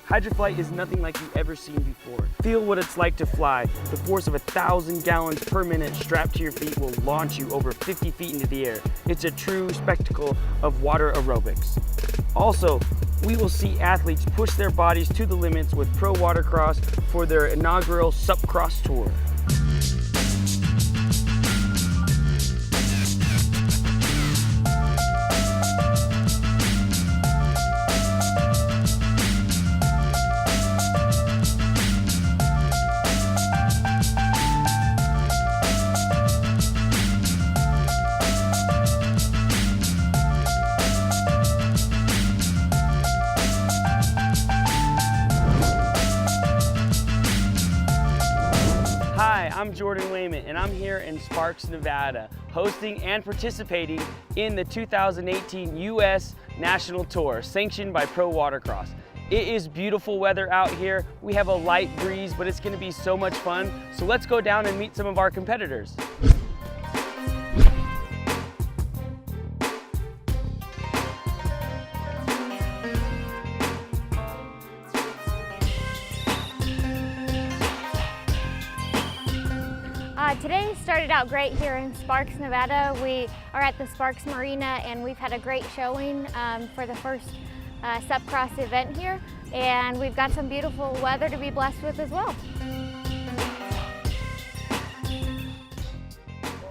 Hydroflight is nothing like you've ever seen before. Feel what it's like to fly. The force of 1,000 gallons per minute strapped to your feet will launch you over 50 feet into the air. It's a true spectacle of water aerobics. Also, we will see athletes push their bodies to the limits with pro watercross for their inaugural SupXross Tour. Hi, I'm Jordan Wayman, and I'm here in Sparks, Nevada, hosting and participating in the 2018 U.S. National Tour, sanctioned by Pro Watercross. It is beautiful weather out here. We have a light breeze, but it's gonna be so much fun. So let's go down and meet some of our competitors. Today started out great here in Sparks, Nevada. We are at the Sparks Marina and we've had a great showing for the first SupXross event here, and we've got some beautiful weather to be blessed with as well.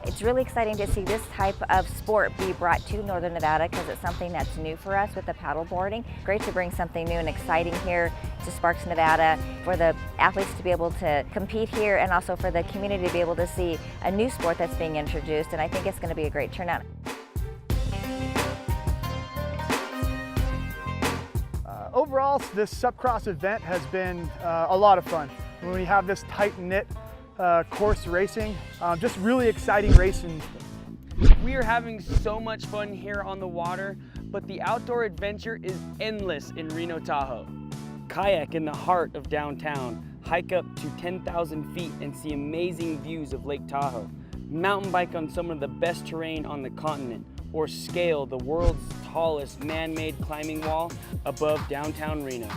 It's really exciting to see this type of sport be brought to Northern Nevada because it's something that's new for us with the paddle boarding. Great to bring something new and exciting here to Sparks, Nevada, for the athletes to be able to compete here and also for the community to be able to see a new sport that's being introduced, and I think it's going to be a great turnout. Overall, this SupXross event has been a lot of fun. When we have this tight-knit course racing, just really exciting racing. We are having so much fun here on the water, but the outdoor adventure is endless in Reno Tahoe. Kayak in the heart of downtown, hike up to 10,000 feet and see amazing views of Lake Tahoe. Mountain bike on some of the best terrain on the continent, or scale the world's tallest man-made climbing wall above downtown Reno.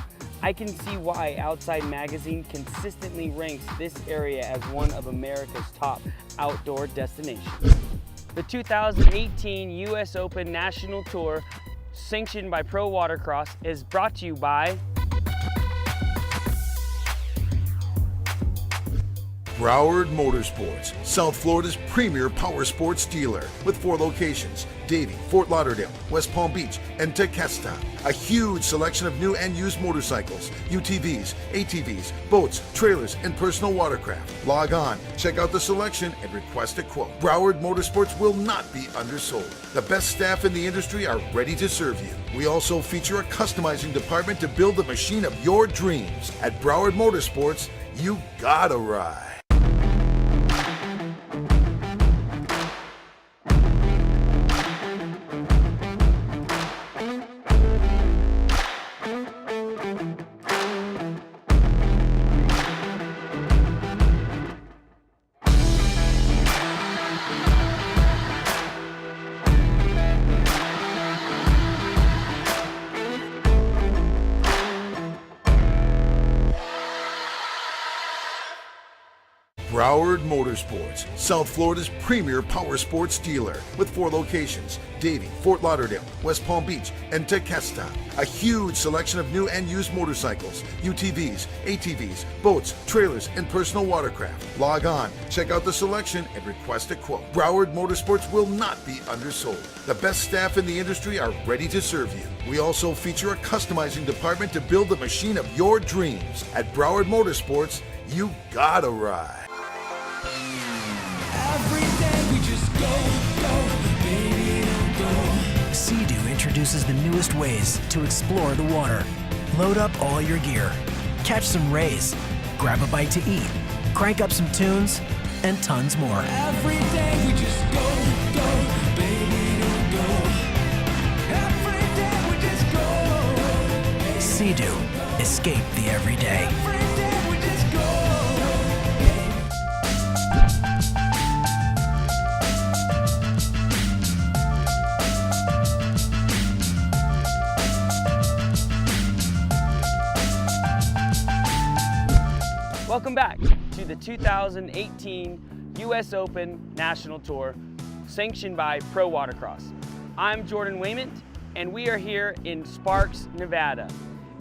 I can see why Outside Magazine consistently ranks this area as one of America's top outdoor destinations. The 2018 U.S. Open National Tour, sanctioned by Pro Watercross, is brought to you by Broward Motorsports, South Florida's premier power sports dealer with 4 locations: Davie, Fort Lauderdale, West Palm Beach, and Tequesta. A huge selection of new and used motorcycles, UTVs, ATVs, boats, trailers, and personal watercraft. Log on, check out the selection, and request a quote. Broward Motorsports will not be undersold. The best staff in the industry are ready to serve you. We also feature a customizing department to build the machine of your dreams. At Broward Motorsports, you gotta ride. Broward Motorsports, South Florida's premier power sports dealer with 4 locations: Davie, Fort Lauderdale, West Palm Beach, and Tequesta. A huge selection of new and used motorcycles, UTVs, ATVs, boats, trailers, and personal watercraft. Log on, check out the selection, and request a quote. Broward Motorsports will not be undersold. The best staff in the industry are ready to serve you. We also feature a customizing department to build the machine of your dreams. At Broward Motorsports, you gotta ride. Every day we just go, baby, go. Sea-Doo introduces the newest ways to explore the water. Load up all your gear, catch some rays, grab a bite to eat, crank up some tunes, and tons more. Every day we just go, baby, go. Every day we just go. Sea-Doo, escape the everyday. Every day we just go. Welcome back to the 2018 US Open National Tour, sanctioned by Pro Watercross. I'm Jordan Wayment, and we are here in Sparks, Nevada.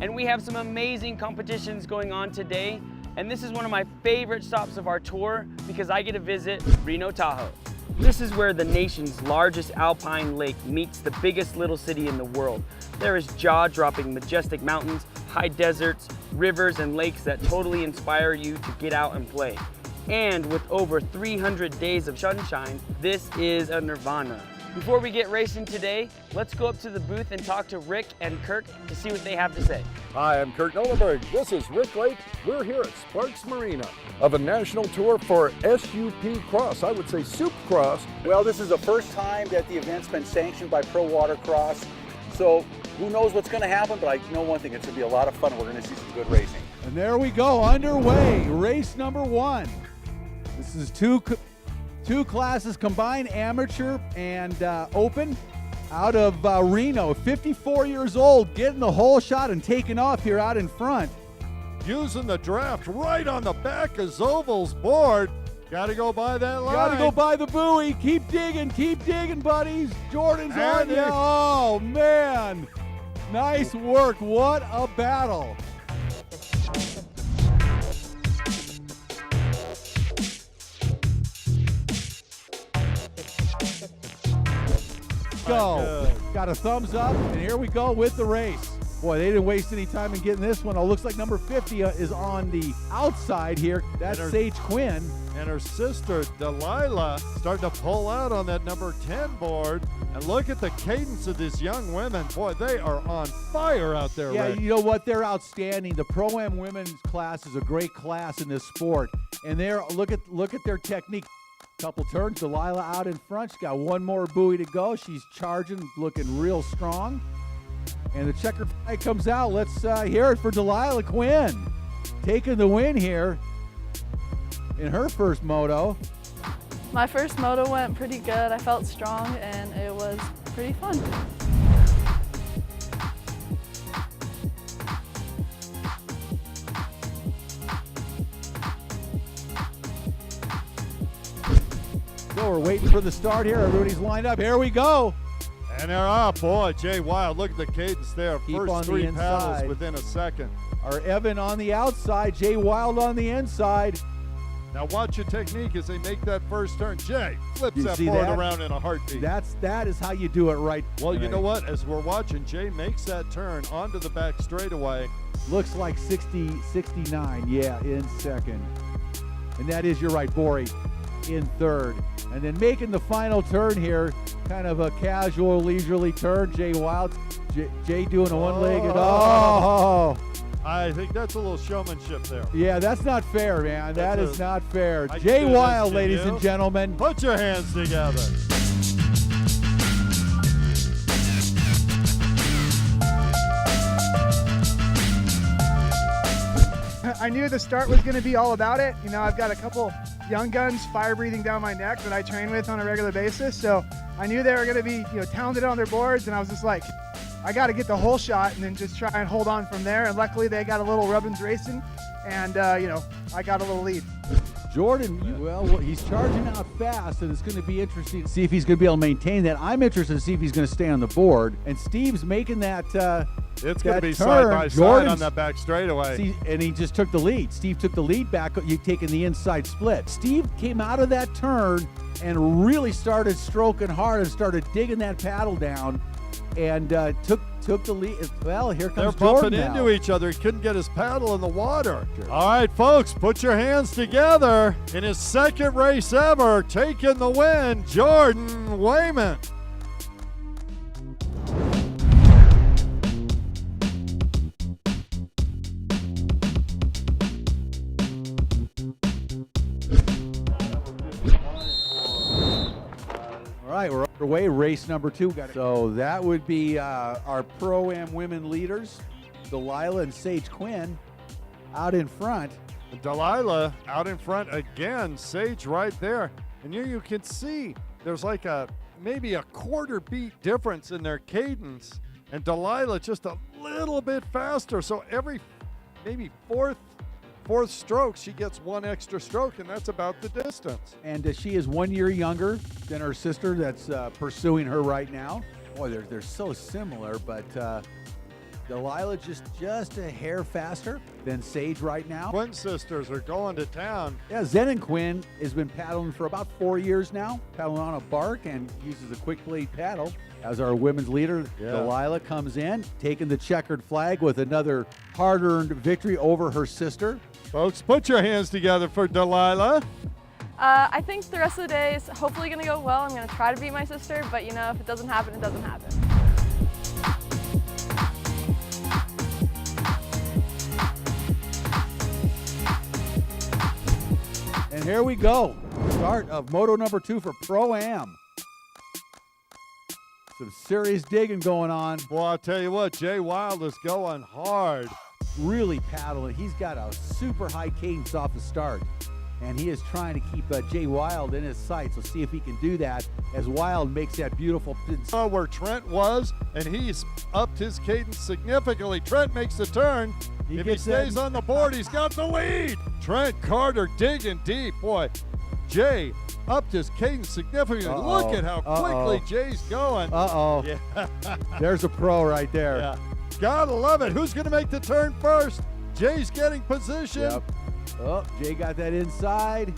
And we have some amazing competitions going on today, and this is one of my favorite stops of our tour because I get to visit Reno Tahoe. This is where the nation's largest alpine lake meets the biggest little city in the world. There is jaw-dropping majestic mountains, high deserts, rivers, and lakes that totally inspire you to get out and play. And with over 300 days of sunshine, this is a nirvana. Before we get racing today, let's go up to the booth and talk to Rick and Kirk to see what they have to say. Hi, I'm Kurt Nolenberg. This is Rick Lake. We're here at Sparks Marina of a national tour for SupXross. I would say SupXross. Well, this is the first time that the event's been sanctioned by Pro Watercross. So who knows what's going to happen, but I know one thing, it's going to be a lot of fun. We're going to see some good racing. And there we go, underway, race number one. This is two classes combined, amateur and open, out of Reno. 54 years old, getting the whole shot and taking off here out in front. Using the draft right on the back of Zoval's board. Got to go by that line. Got to go by the buoy. Keep digging, buddies. Jordan's on you. Oh, man. Nice work. What a battle. Go. Got a thumbs up, and here we go with the race. Boy, they didn't waste any time in getting this one. Oh, looks like number 50 is on the outside here. That's Sage Quinn. And her sister, Delilah, starting to pull out on that number 10 board. And look at the cadence of these young women. Boy, they are on fire out there, Yeah, Rick. you know what? They're outstanding. The Pro-Am women's class is a great class in this sport. And look at their technique. Couple turns, Delilah out in front. She's got one more buoy to go. She's charging, looking real strong. And the checker flag comes out. Let's hear it for Delilah Quinn. Taking the win here in her first moto. My first moto went pretty good. I felt strong and it was pretty fun. So we're waiting for the start here. Everybody's lined up. Here we go. And they're up. Boy, Jay Wild, look at the cadence there. Keep on First the three inside. paddles within a second. Our Evan on the outside, Jay Wild on the inside. Now watch your technique as they make that first turn. Jay flips You that see board that? around in a heartbeat. That is how you do it right. Well, you know what? As we're watching, Jay makes that turn onto the back straightaway. Looks like 60, 69, yeah, in second. And that is, you're right, Bori in third. And then making the final turn here, kind of a casual, leisurely turn, Jay Wild. Jay doing a one-legged, oh. I think that's a little showmanship there. Yeah, that's not fair, man. That is not fair. I Jay can do this, Wild, can ladies you? and gentlemen. Put your hands together. I knew the start was going to be all about it. You know, I've got a couple young guns fire breathing down my neck that I train with on a regular basis. So I knew they were going to be, talented on their boards. And I was just like, I got to get the whole shot and then just try and hold on from there. And luckily they got a little rubbins racing and, I got a little lead. Jordan, he's charging out fast, and it's going to be interesting to see if he's going to be able to maintain that. I'm interested to see if he's going to stay on the board. And Steve's making that It's going to be turn. side by side Jordan's- on that back straightaway. and he just took the lead. Steve took the lead back, you taking the inside split. Steve came out of that turn and really started stroking hard and started digging that paddle down and took the lead. Well, here They're comes Jordan bumping now. into each other. He couldn't get his paddle in the water. All right, folks, put your hands together. In his second race ever, taking the win, Jordan Wayman. All right, we're underway. Race number 2. So that would be our Pro-Am women leaders, Delilah and Sage Quinn, out in front. Delilah out in front again. Sage right there. And here you can see there's like maybe a quarter beat difference in their cadence. And Delilah just a little bit faster. So every maybe fourth 4th stroke, she gets 1 extra stroke, and that's about the distance. And she is 1 year younger than her sister that's pursuing her right now. Boy, they're so similar, but Delilah just a hair faster than Sage right now. Twin sisters are going to town. Yeah, Zen and Quinn has been paddling for about 4 years now, paddling on a bark and uses a quick blade paddle. As our women's leader, Delilah comes in, taking the checkered flag with another hard-earned victory over her sister. Folks, put your hands together for Delilah. I think the rest of the day is hopefully going to go well. I'm going to try to beat my sister, but you know, if it doesn't happen, it doesn't happen. And here we go. Start of Moto number 2 for Pro-Am. Some serious digging going on. Well, I'll tell you what, Jay Wild is going hard. Really paddling. He's got a super high cadence off the start. And he is trying to keep Jay Wild in his sights. So see if he can do that as Wild makes that beautiful. Where Trent was, and he's upped his cadence significantly. Trent makes the turn. If he stays on the board, he's got the lead. Trent Carter digging deep. Boy, Jay upped his cadence significantly. Look at how quickly Jay's going. Yeah. There's a pro right there. Yeah. Gotta love it. Who's going to make the turn first? Jay's getting position. Yep. Oh, Jay got that inside.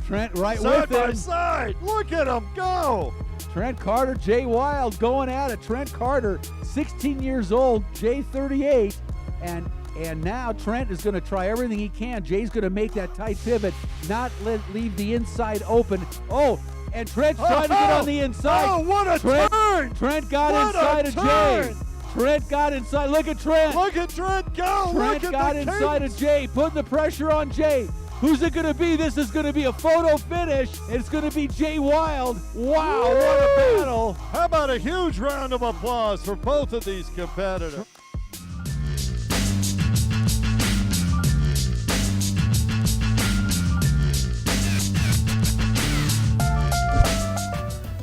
Trent right side with him. by side. Look at him go. Trent Carter, Jay Wild going at it. Trent Carter, 16 years old, Jay 38. And now Trent is going to try everything he can. Jay's going to make that tight pivot, not leave the inside open. Oh, and Trent's trying to get on the inside. Oh, what a turn! Trent got inside of Jay. Trent got inside. Look at Trent. Look at Trent go. Trent got inside of Jay, putting the pressure on Jay. Who's it going to be? This is going to be a photo finish. It's going to be Jay Wild. Wow, what a battle. How about a huge round of applause for both of these competitors?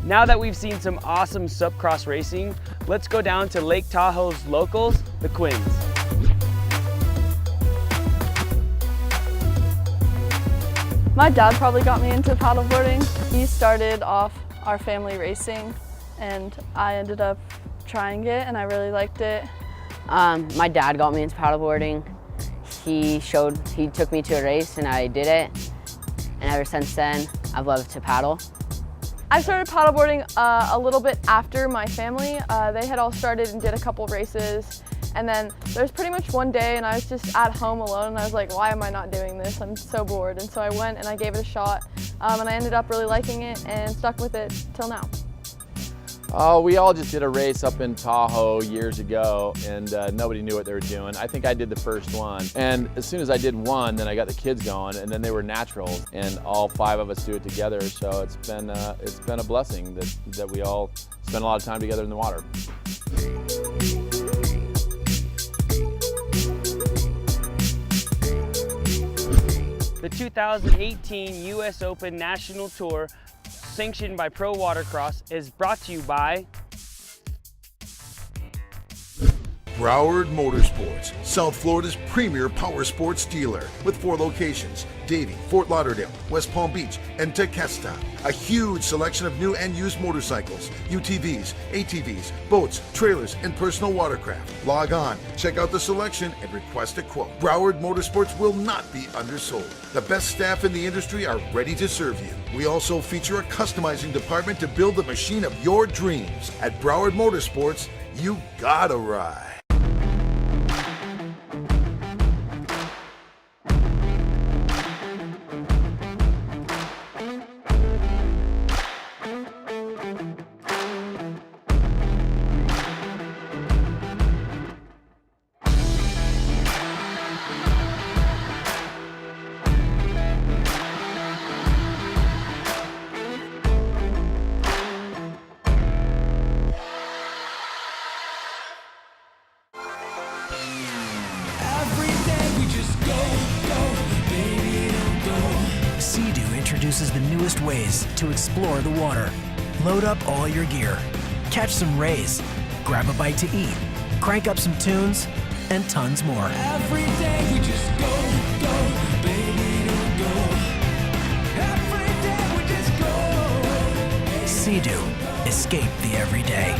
Now that we've seen some awesome SupXross racing, let's go down to Lake Tahoe's locals, the Quinns. My dad probably got me into paddleboarding. He started off our family racing and I ended up trying it and I really liked it. My dad got me into paddleboarding. He took me to a race and I did it. And ever since then, I've loved to paddle. I started paddleboarding a little bit after my family. They had all started and did a couple races. And then there's pretty much one day and I was just at home alone and I was like, why am I not doing this? I'm so bored. And so I went and I gave it a shot and I ended up really liking it and stuck with it till now. Oh, we all just did a race up in Tahoe years ago and nobody knew what they were doing. I think I did the first one. And as soon as I did one, then I got the kids going and then they were naturals and all 5 of us do it together. So it's been a blessing that we all spend a lot of time together in the water. The 2018 U.S. Open National Tour, sanctioned by Pro Watercross, is brought to you by Broward Motorsports, South Florida's premier power sports dealer with 4 locations: Davie, Fort Lauderdale, West Palm Beach, and Tequesta. A huge selection of new and used motorcycles, UTVs, ATVs, boats, trailers, and personal watercraft. Log on, check out the selection, and request a quote. Broward Motorsports will not be undersold. The best staff in the industry are ready to serve you. We also feature a customizing department to build the machine of your dreams. At Broward Motorsports, you gotta ride. Introduces the newest ways to explore the water. Load up all your gear, catch some rays, grab a bite to eat, crank up some tunes, and tons more. Every day we just go, go. we do. Escape the everyday.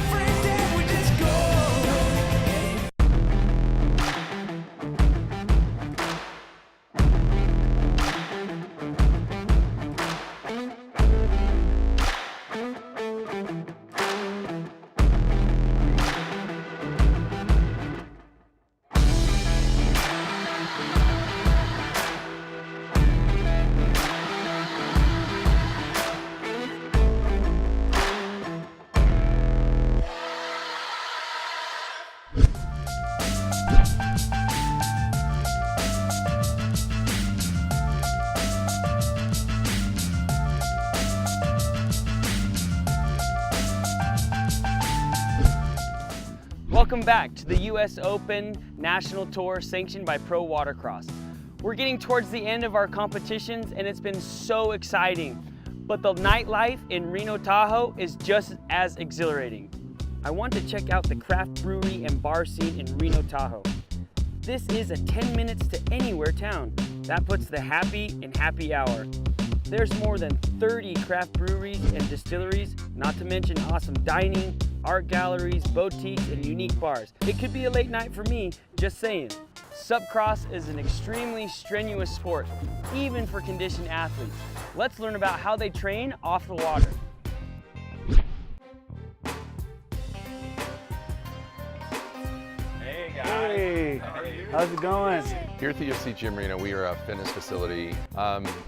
Welcome back to the US Open National Tour sanctioned by Pro Watercross. We're getting towards the end of our competitions and it's been so exciting, but the nightlife in Reno Tahoe is just as exhilarating. I want to check out the craft brewery and bar scene in Reno Tahoe. This is a 10 minutes to anywhere town. That puts the happy in happy hour. There's more than 30 craft breweries and distilleries, not to mention awesome dining, art galleries, boutiques, and unique bars. It could be a late night for me, just saying. SupXross is an extremely strenuous sport, even for conditioned athletes. Let's learn about how they train off the water. Hey guys. Hey, how's it going? Here at the UFC Gym Reno, we are a fitness facility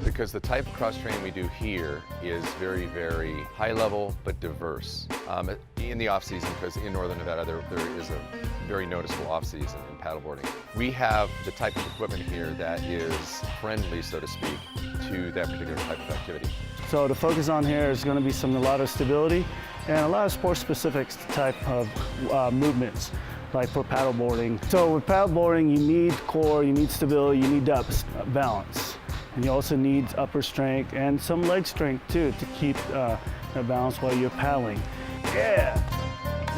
because the type of cross training we do here is very, very high level but diverse. In the off season, because in Northern Nevada there is a very noticeable off season in paddleboarding. We have the type of equipment here that is friendly, so to speak, to that particular type of activity. So the focus on here is going to be a lot of stability and a lot of sport-specific type of movements, like for paddleboarding. So with paddleboarding, you need core, you need stability, you need depth, balance. And you also need upper strength and some leg strength too to keep the balance while you're paddling. Yeah,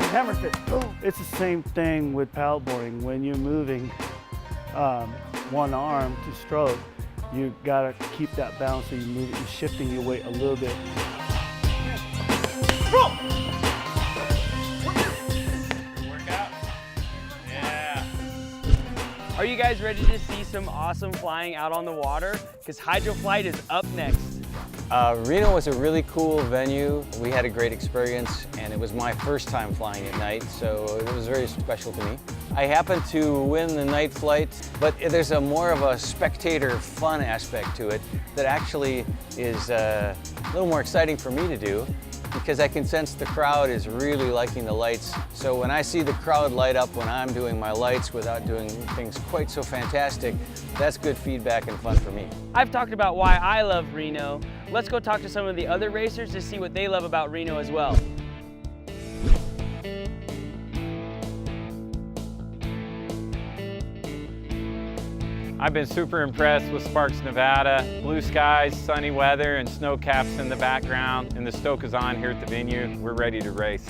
hammer fit. Oh. It's the same thing with paddleboarding. When you're moving one arm to stroke, you gotta keep that balance so you're shifting your weight a little bit. Are you guys ready to see some awesome flying out on the water? Because Hydroflight is up next. Reno was a really cool venue. We had a great experience and it was my first time flying at night, so it was very special to me. I happened to win the night flight, but there's more of a spectator fun aspect to it that actually is a little more exciting for me to do, because I can sense the crowd is really liking the lights. So when I see the crowd light up when I'm doing my lights without doing things quite so fantastic, that's good feedback and fun for me. I've talked about why I love Reno. Let's go talk to some of the other racers to see what they love about Reno as well. I've been super impressed with Sparks, Nevada. Blue skies, sunny weather, and snow caps in the background. And the stoke is on here at the venue. We're ready to race.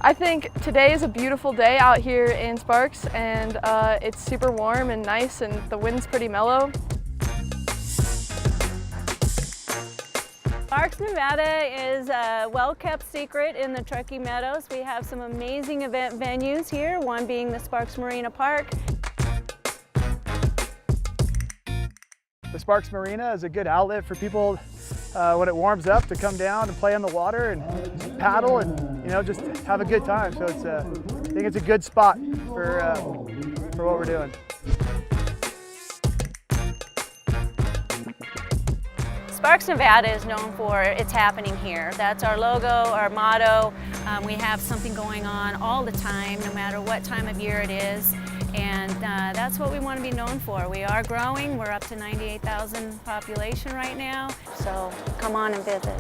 I think today is a beautiful day out here in Sparks, and it's super warm and nice, and the wind's pretty mellow. Sparks, Nevada is a well-kept secret in the Truckee Meadows. We have some amazing event venues here, one being the Sparks Marina Park. The Sparks Marina is a good outlet for people when it warms up to come down and play in the water and paddle and just have a good time. So it's I think it's a good spot for what we're doing. Sparks, Nevada is known for it's happening here. That's our logo, our motto. We have something going on all the time, no matter what time of year it is. And that's what we want to be known for. We are growing. We're up to 98,000 population right now. So come on and visit.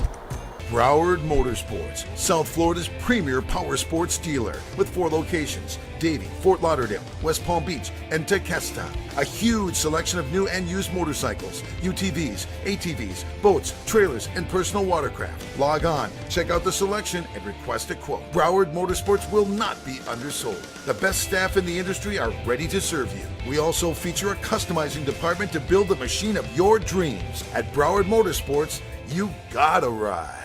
Broward Motorsports, South Florida's premier power sports dealer with 4 locations: Davie, Fort Lauderdale, West Palm Beach, and Tequesta. A huge selection of new and used motorcycles, UTVs, ATVs, boats, trailers, and personal watercraft. Log on, check out the selection, and request a quote. Broward Motorsports will not be undersold. The best staff in the industry are ready to serve you. We also feature a customizing department to build the machine of your dreams. At Broward Motorsports, you gotta ride.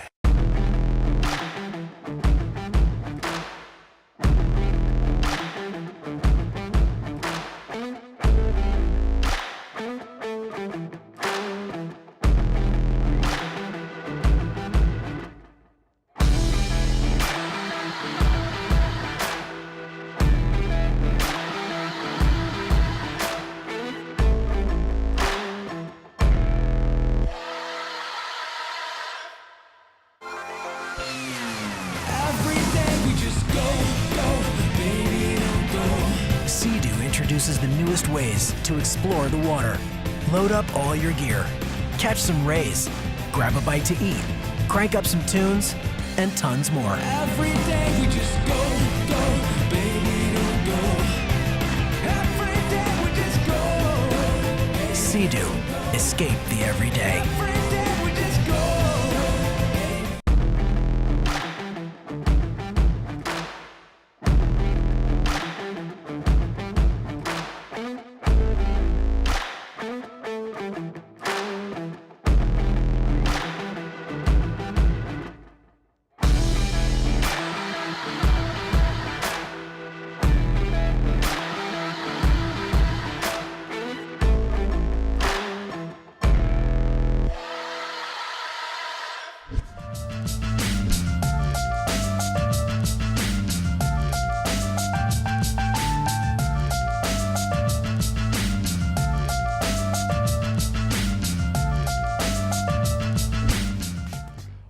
Sea-Doo introduces the newest ways to explore the water. Load up all your gear, catch some rays, grab a bite to eat, crank up some tunes, and tons more. Every day we just go, baby, don't go. Every day we just go. Sea-Doo, escape the everyday. Every day we just go.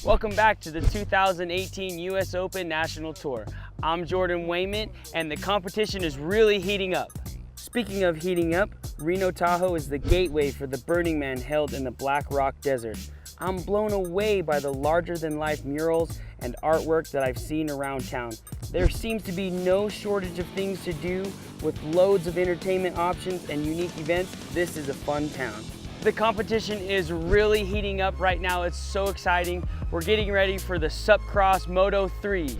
Welcome back to the 2018 US Open National Tour. I'm Jordan Wayment, and the competition is really heating up. Speaking of heating up, Reno Tahoe is the gateway for the Burning Man held in the Black Rock Desert. I'm blown away by the larger-than-life murals and artwork that I've seen around town. There seems to be no shortage of things to do. With loads of entertainment options and unique events, this is a fun town. The competition is really heating up right now. It's so exciting. We're getting ready for the SupXross Moto 3.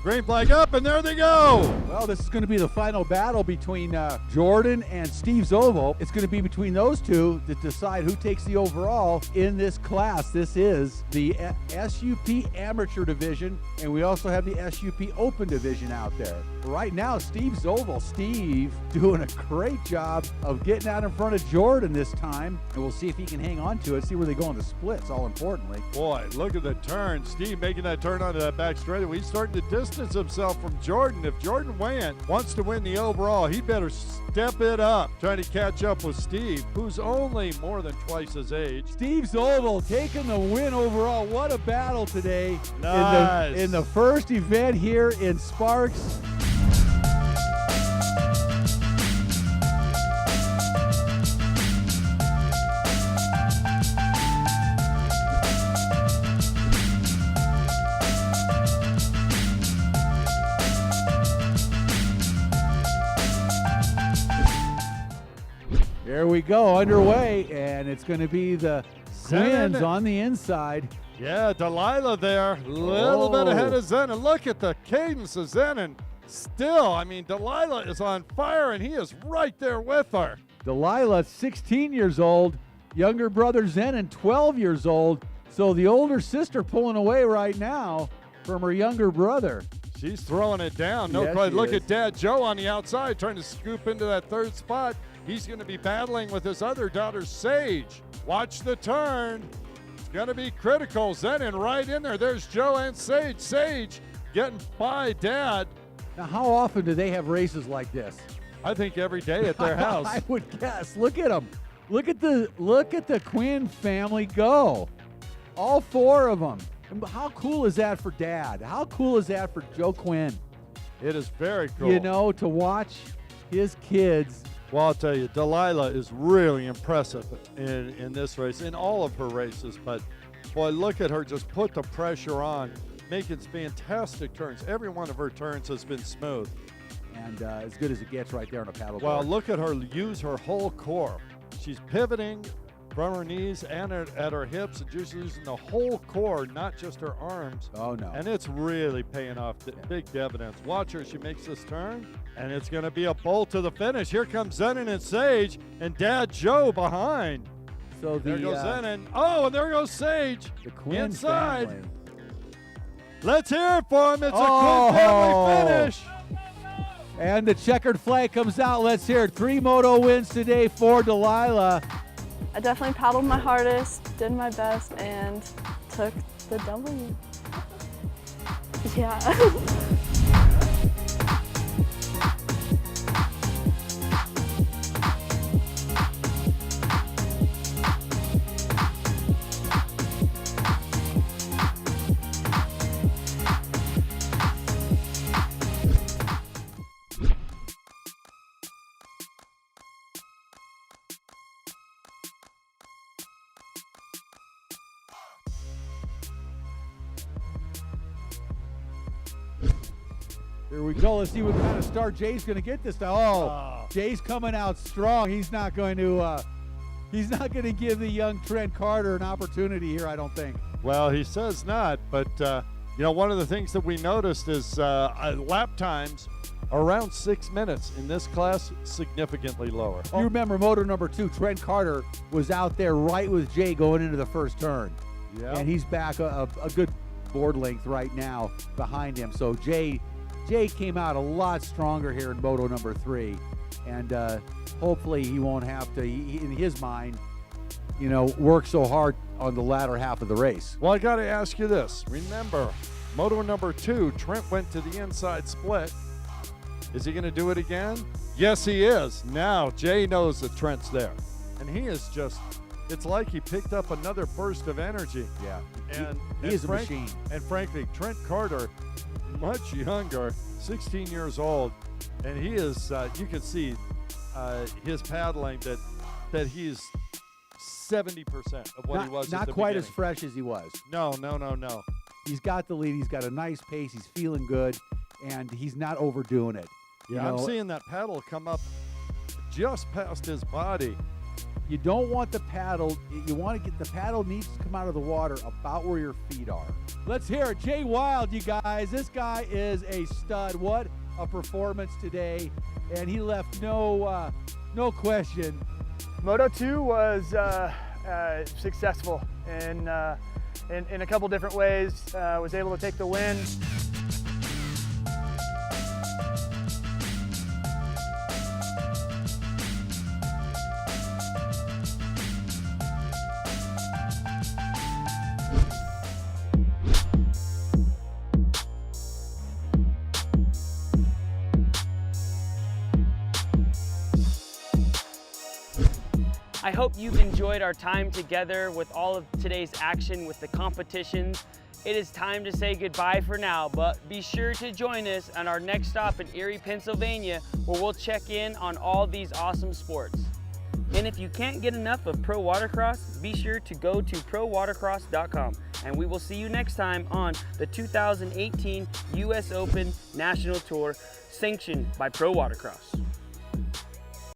Green flag up, and there they go. Well, this is going to be the final battle between Jordan and Steve Zovo. It's going to be between those two to decide who takes the overall in this class. This is the SUP Amateur Division, and we also have the SUP Open Division out there. Right now, Steve Zovo, Steve doing a great job of getting out in front of Jordan this time, and we'll see if he can hang on to it, see where they go in the splits, all importantly. Boy, look at the turn. Steve making that turn onto that back straightaway. He's starting to distance himself from Jordan. If Jordan wants to win the overall, he better step it up, trying to catch up with Steve, who's only more than twice his age. Steve Zovo taking the win overall. What a battle today. Nice. In the first event here in Sparks. There we go, underway, and it's going to be the Quins on the inside. Yeah, Delilah there, a little bit ahead of Zenon. Look at the cadence of Zenon. Still, I mean, Delilah is on fire, and he is right there with her. Delilah, 16 years old. Younger brother Zenon, 12 years old. So the older sister pulling away right now from her younger brother. She's throwing it down. No Yes, quite. she Look is. at Dad Joe on the outside trying to scoop into that third spot. He's going to be battling with his other daughter, Sage. Watch the turn. It's going to be critical. Zenon right in there. There's Joe and Sage. Sage getting by Dad. Now, how often do they have races like this? I think every day at their house. I would guess. Look at them. Look at the Quinn family go. All four of them. And how cool is that for Dad? How cool is that for Joe Quinn? It is very cool. You know, to watch his kids. Well, I'll tell you, Delilah is really impressive in this race, in all of her races. But, boy, look at her just put the pressure on, making fantastic turns. Every one of her turns has been smooth. And as good as it gets right there on a paddleboard. Well, look at her use her whole core. She's pivoting from her knees and at her hips, and just using the whole core, not just her arms. Oh, no. And it's really paying off. Big dividends. Watch her. She makes this turn, and it's going to be a bolt to the finish. Here comes Zenon and Sage, and Dad Joe behind. So there goes Zenon. Oh, and there goes Sage. The Quinn inside. family. Let's hear it for him. It's a Quinn family finish. And the checkered flag comes out. Let's hear it. 3 moto wins today for Delilah. I definitely paddled my hardest, did my best, and took the W. Yeah. Here we go. Let's see what kind of start Jay's going to get this time. Oh, Jay's coming out strong. He's not going to give the young Trent Carter an opportunity here, I don't think. Well, he says not, but you know, one of the things that we noticed is lap times around 6 minutes in this class, significantly lower. You remember moto number 2, Trent Carter was out there right with Jay going into the first turn. Yeah. And he's back a good board length right now behind him. So Jay came out a lot stronger here in moto number 3, and hopefully he won't have to, in his mind, you know, work so hard on the latter half of the race. Well, I got to ask you this. Remember, moto number 2, Trent went to the inside split. Is he going to do it again? Yes, he is. Now Jay knows that Trent's there, and he is just, it's like he picked up another burst of energy. Yeah, and he is a machine. And frankly, Trent Carter, much younger, 16 years old, and he is, you can see his paddling that he's 70% of what he was not at the quite beginning. as fresh as he was. No. He's got the lead. He's got a nice pace. He's feeling good, and he's not overdoing it. Yeah, I'm seeing that paddle come up just past his body. You don't want the paddle. You want to get the paddle needs to come out of the water about where your feet are. Let's hear it. Jay Wild, you guys. This guy is a stud. What a performance today, and he left no question. Moto 2 was successful in a couple different ways. Was able to take the win. I hope you've enjoyed our time together with all of today's action with the competitions. It is time to say goodbye for now, but be sure to join us on our next stop in Erie, Pennsylvania, where we'll check in on all these awesome sports. And if you can't get enough of Pro Watercross, be sure to go to prowatercross.com, and we will see you next time on the 2018 US Open National Tour, sanctioned by Pro Watercross.